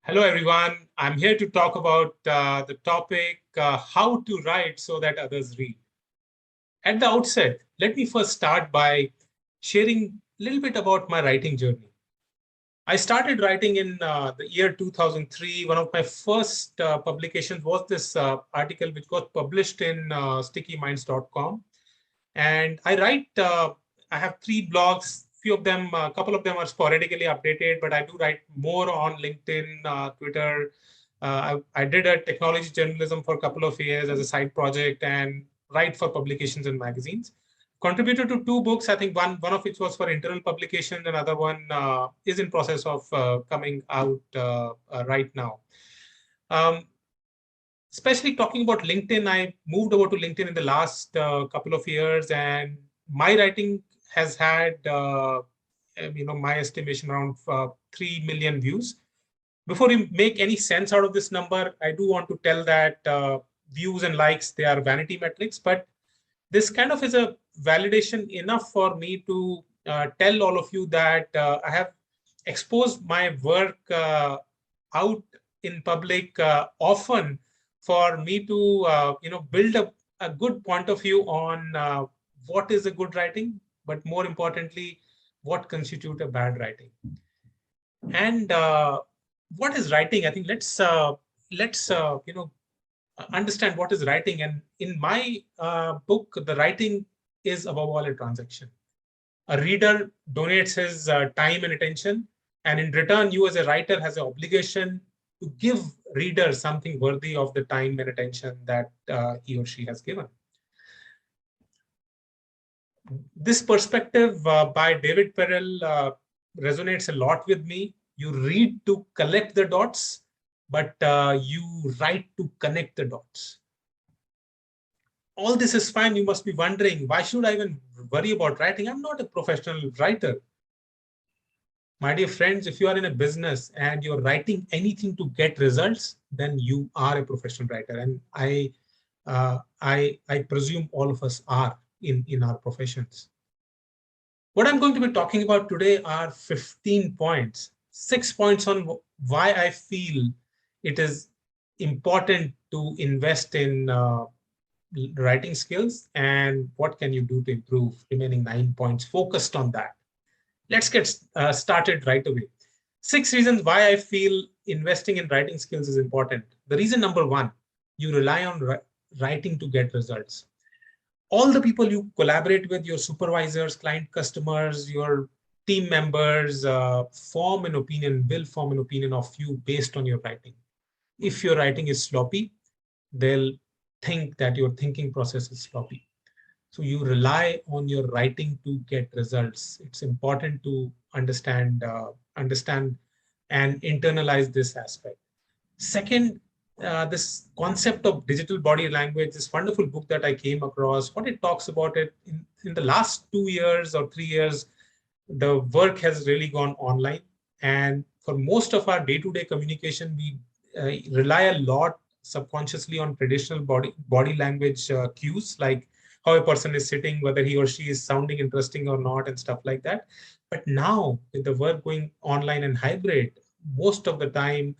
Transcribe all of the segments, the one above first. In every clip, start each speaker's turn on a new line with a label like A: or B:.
A: Hello, everyone. I'm here to talk about the topic how to write so that others read. At the outset, let me first start by sharing a little bit about my writing journey. I started writing in the year 2003. One of my first publications was this article, which got published in stickyminds.com. And I have three blogs. Few of them, a couple of them are sporadically updated, but I do write more on LinkedIn, Twitter. I did a technology journalism for a couple of years as a side project and write for publications and magazines. Contributed to two books. I think one of which was for internal publication. Another one is in process of coming out right now. Um, Especially talking about LinkedIn, I moved over to LinkedIn in the last couple of years, and my writing has had, my estimation around 3 million views. Before you make any sense out of this number, I do want to tell that views and likes, they are vanity metrics, but this kind of is a validation enough for me to tell all of you that I have exposed my work out in public often for me to build a good point of view on what is a good writing, but more importantly, what constitute a bad writing. And what is writing? I think let's understand what is writing. And in my book, the writing is above all a transaction. A reader donates his time and attention, and in return, you as a writer has an obligation to give reader something worthy of the time and attention that he or she has given. This perspective by David Perel resonates a lot with me. You read to collect the dots, but you write to connect the dots. All this is fine. You must be wondering, why should I even worry about writing? I'm not a professional writer. My dear friends, if you are in a business and you're writing anything to get results, then you are a professional writer. And I presume all of us are in our professions. What I'm going to be talking about today are 15 points, 6 points on why I feel it is important to invest in writing skills and what can you do to improve. Remaining 9 points focused on that. Let's get started right away. 6 reasons why I feel investing in writing skills is important. The reason number one, you rely on writing to get results. All the people you collaborate with, your supervisors, client customers, your team members, will form an opinion of you based on your writing. If your writing is sloppy, they'll think that your thinking process is sloppy. So you rely on your writing to get results. It's important to understand and internalize this aspect. Second, this concept of digital body language, this wonderful book that I came across, what it talks about it in the last 2 years or 3 years, the work has really gone online. And for most of our day-to-day communication, we rely a lot subconsciously on traditional body language cues, like how a person is sitting, whether he or she is sounding interesting or not, and stuff like that. But now, with the work going online and hybrid, most of the time,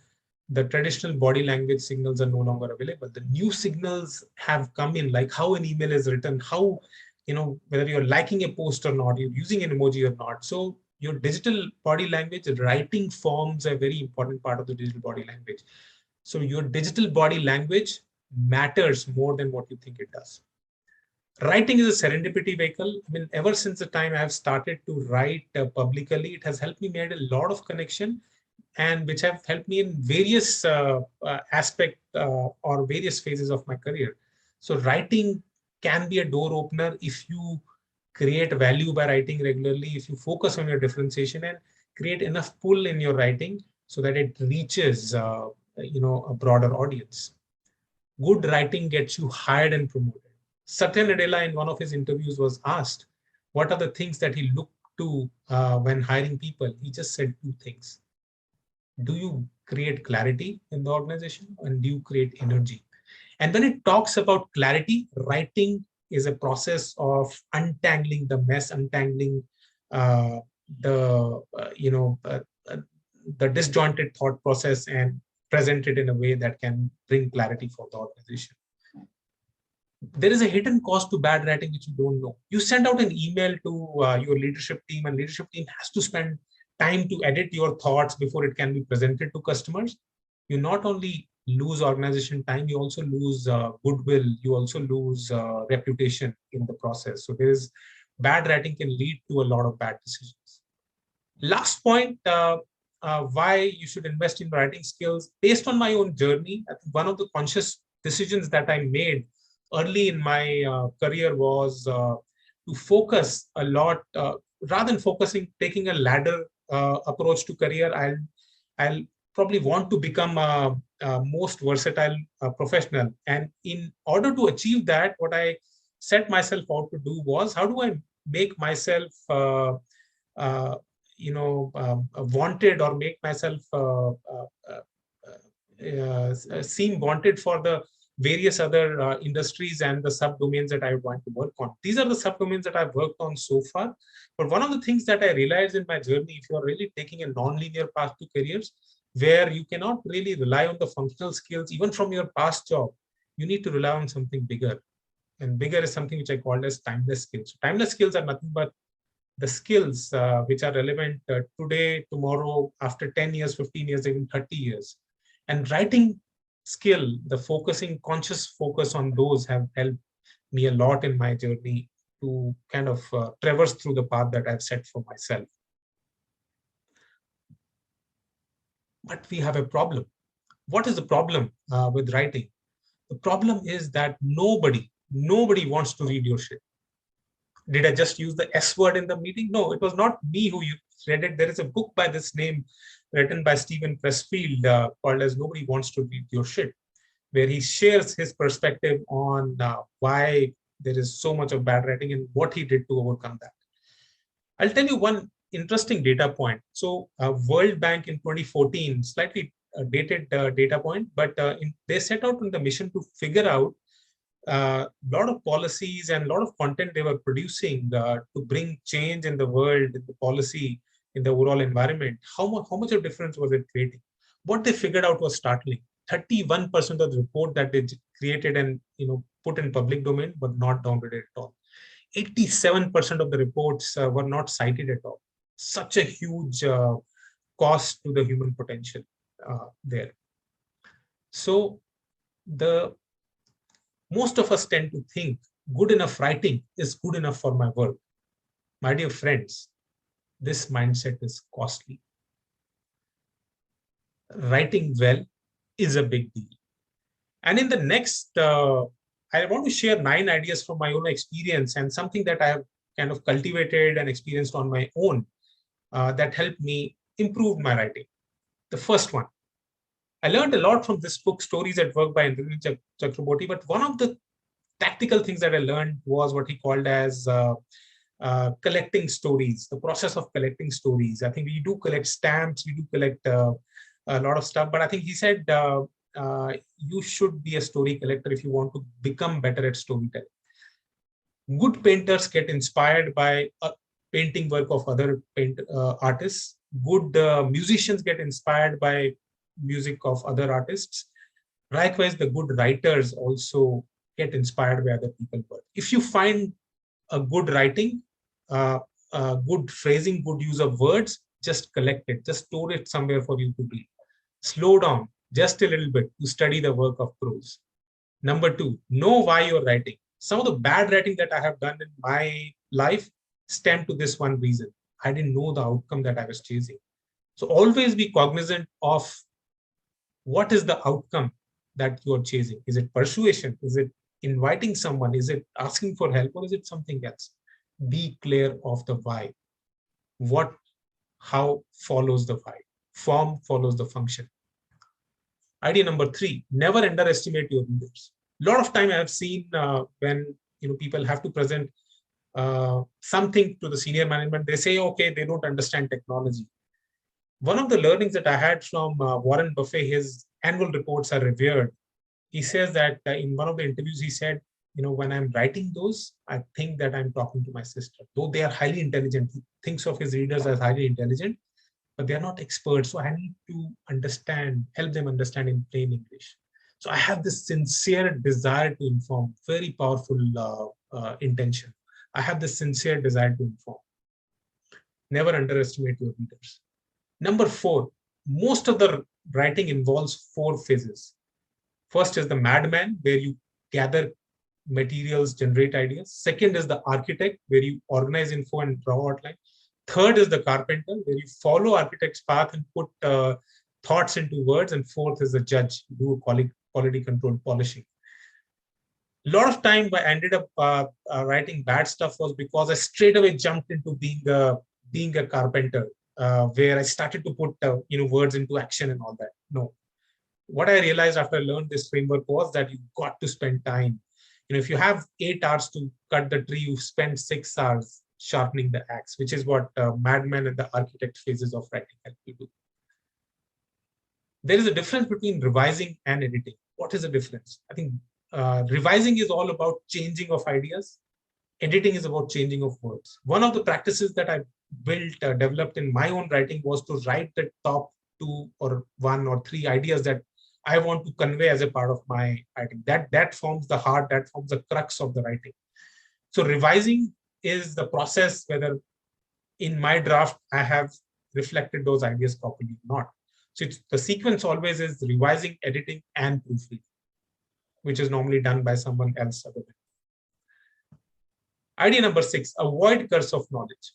A: the traditional body language signals are no longer available. The new signals have come in, like how an email is written, how, whether you're liking a post or not, you're using an emoji or not. So your digital body language, writing forms a very important part of the digital body language. So your digital body language matters more than what you think it does. Writing is a serendipity vehicle. I mean, ever since the time I have started to write publicly, it has helped me make a lot of connection, and which have helped me in various aspects or various phases of my career. So writing can be a door opener if you create value by writing regularly, if you focus on your differentiation and create enough pull in your writing so that it reaches a broader audience. Good writing gets you hired and promoted. Satya Nadella, in one of his interviews, was asked what are the things that he looked to when hiring people. He just said two things. Do you create clarity in the organization, and do you create energy? And when it talks about clarity, writing is a process of untangling the mess, untangling the the disjointed thought process and present it in a way that can bring clarity for the organization. There is a hidden cost to bad writing which you don't know. You send out an email to your leadership team, and leadership team has to spend time to edit your thoughts before it can be presented to customers. You not only lose organization time, you also lose goodwill, you also lose reputation in the process. So there is bad writing can lead to a lot of bad decisions. Last point, why you should invest in writing skills. Based on my own journey, I think one of the conscious decisions that I made early in my career was to focus a lot, rather than taking a ladder approach to career. I'll probably want to become a most versatile professional. And in order to achieve that, what I set myself out to do was, how do I make myself wanted, or make myself seem wanted for the various other industries and the subdomains that I want to work on. These are the subdomains that I've worked on so far. But one of the things that I realized in my journey, if you're really taking a non-linear path to careers, where you cannot really rely on the functional skills, even from your past job, you need to rely on something bigger. And bigger is something which I called as timeless skills. So timeless skills are nothing but the skills which are relevant today, tomorrow, after 10 years, 15 years, even 30 years. And writing skill, the conscious focus on those have helped me a lot in my journey to kind of traverse through the path that I've set for myself. But we have a problem. What is the problem with writing? The problem is that nobody wants to read your shit. Did I just use the S word in the meeting? No, it was not me who read it. There is a book by this name written by Stephen Pressfield called as Nobody Wants to Read Your Shit, where he shares his perspective on why there is so much of bad writing and what he did to overcome that. I'll tell you one interesting data point. So World Bank in 2014, slightly dated data point, but they set out on the mission to figure out a lot of policies and a lot of content they were producing to bring change in the world, in the policy, in the overall environment. How much of difference was it creating? What they figured out was startling. 31% of the report that they created and put in public domain were not downloaded at all. 87% of the reports were not cited at all. Such a huge cost to the human potential there. So most of us tend to think good enough writing is good enough for my work. My dear friends, this mindset is costly. Writing well is a big deal. And in the next, I want to share 9 ideas from my own experience and something that I have kind of cultivated and experienced on my own that helped me improve my writing. The first one, I learned a lot from this book, Stories at Work by Anuj Chakraborty, but one of the tactical things that I learned was what he called as collecting stories, the process of collecting stories. I think we do collect stamps, we do collect a lot of stuff, but I think he said you should be a story collector if you want to become better at storytelling. Good painters get inspired by painting work of other artists. Good musicians get inspired by music of other artists. Likewise, the good writers also get inspired by other people's work. If you find a good writing, good phrasing, good use of words, just collect it, just store it somewhere for you to read. Slow down just a little bit to study the work of prose. Number 2, know why you're writing. Some of the bad writing that I have done in my life stem to this one reason. I didn't know the outcome that I was chasing. So always be cognizant of what is the outcome that you're chasing. Is it persuasion? Is it inviting someone? Is it asking for help? Or is it something else? Be clear of the why. What, how follows the why. Form follows the function. Idea number 3, never underestimate your readers. A lot of time I have seen when people have to present something to the senior management, they say, okay, they don't understand technology. One of the learnings that I had from Warren Buffett, his annual reports are revered. He says that in one of the interviews, he said, when I'm writing those, I think that I'm talking to my sister. Though they are highly intelligent, he thinks of his readers as highly intelligent. but they're not experts. So I need to help them understand in plain English. So I have this sincere desire to inform, very powerful intention. I have this sincere desire to inform. Never underestimate your readers. Number 4, most of the writing involves 4 phases. First is the madman, where you gather materials, generate ideas. Second is the architect, where you organize info and draw outline. Third is the carpenter, where you follow architect's path and put thoughts into words. And fourth is the judge, do quality control polishing. A lot of time I ended up writing bad stuff was because I straight away jumped into being a carpenter, where I started to put words into action and all that. No, what I realized after I learned this framework was that you got to spend time. If you have 8 hours to cut the tree, you spend 6 hours sharpening the axe, which is what madman and the architect phases of writing help you do. There is a difference between revising and editing. What is the difference? I think revising is all about changing of ideas. Editing is about changing of words. One of the practices that I developed in my own writing was to write the top 2 or 1 or 3 ideas that I want to convey as a part of my writing. That forms the heart, that forms the crux of the writing. So revising is the process whether in my draft I have reflected those ideas properly or not. So the sequence always is revising, editing, and proofreading, which is normally done by someone else other than. Idea number 6, avoid curse of knowledge.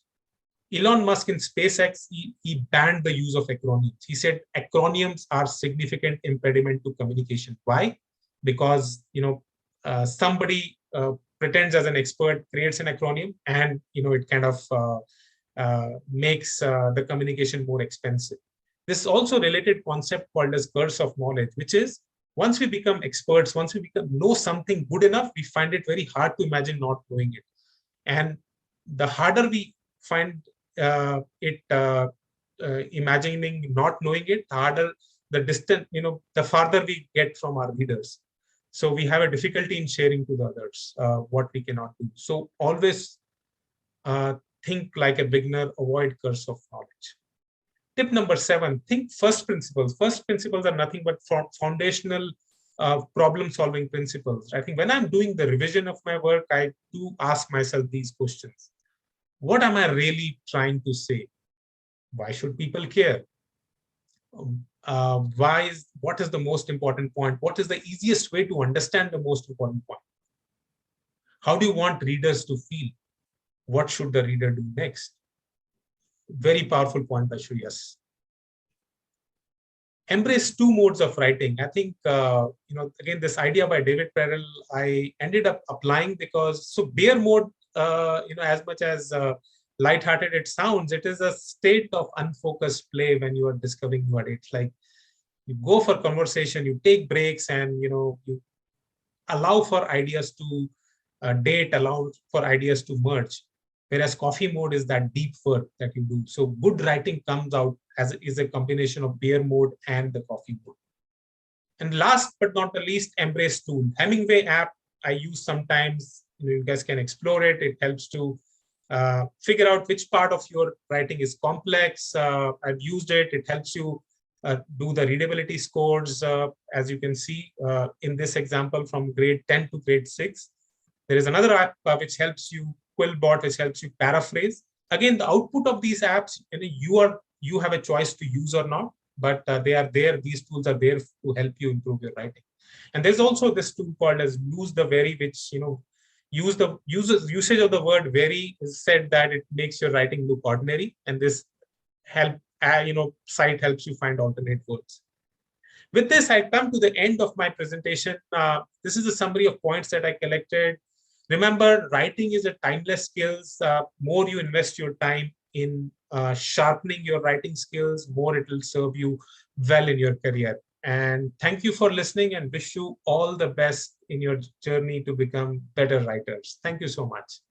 A: Elon Musk in SpaceX, he banned the use of acronyms. He said acronyms are significant impediment to communication. Why? Because somebody pretends as an expert, creates an acronym, and it kind of makes the communication more expensive. This is also related concept called as curse of knowledge, which is once we become experts, once we know something good enough, we find it very hard to imagine not knowing it. And the harder we find imagining not knowing it, the harder the distant, the farther we get from our readers. So we have a difficulty in sharing to the others what we cannot do. So always think like a beginner, avoid curse of knowledge. Tip number 7, think first principles. First principles are nothing but foundational problem-solving principles. I think when I'm doing the revision of my work, I do ask myself these questions. What am I really trying to say? Why should people care? What is the most important point? What is the easiest way to understand the most important point? How do you want readers to feel? What should the reader do next? Very powerful point by Shreyas. Embrace 2 modes of writing. I think, again, this idea by David Perel, I ended up applying because, so bear mode, as much as lighthearted it sounds, it is a state of unfocused play when you are discovering new ideas. It's like you go for conversation, you take breaks, and you allow for ideas to date, allow for ideas to merge. Whereas coffee mode is that deep work that you do. So good writing comes out as is a combination of bear mode and the coffee mode. And last but not the least, embrace tool. Hemingway app I use sometimes. You guys can explore it. It helps to figure out which part of your writing is complex. I've used it. It helps you do the readability scores, as you can see in this example from grade 10 to grade 6. There is another app which helps you, Quillbot, which helps you paraphrase. Again, the output of these apps, you have a choice to use or not, but they are there. These tools are there to help you improve your writing. And there's also this tool called as use the very, which usage of the word very is said that it makes your writing look ordinary, and this site helps you find alternate words. With this, I come to the end of my presentation. This is a summary of points that I collected. Remember, writing is a timeless skills. More you invest your time in sharpening your writing skills, more it will serve you well in your career. And thank you for listening, and wish you all the best in your journey to become better writers. Thank you so much.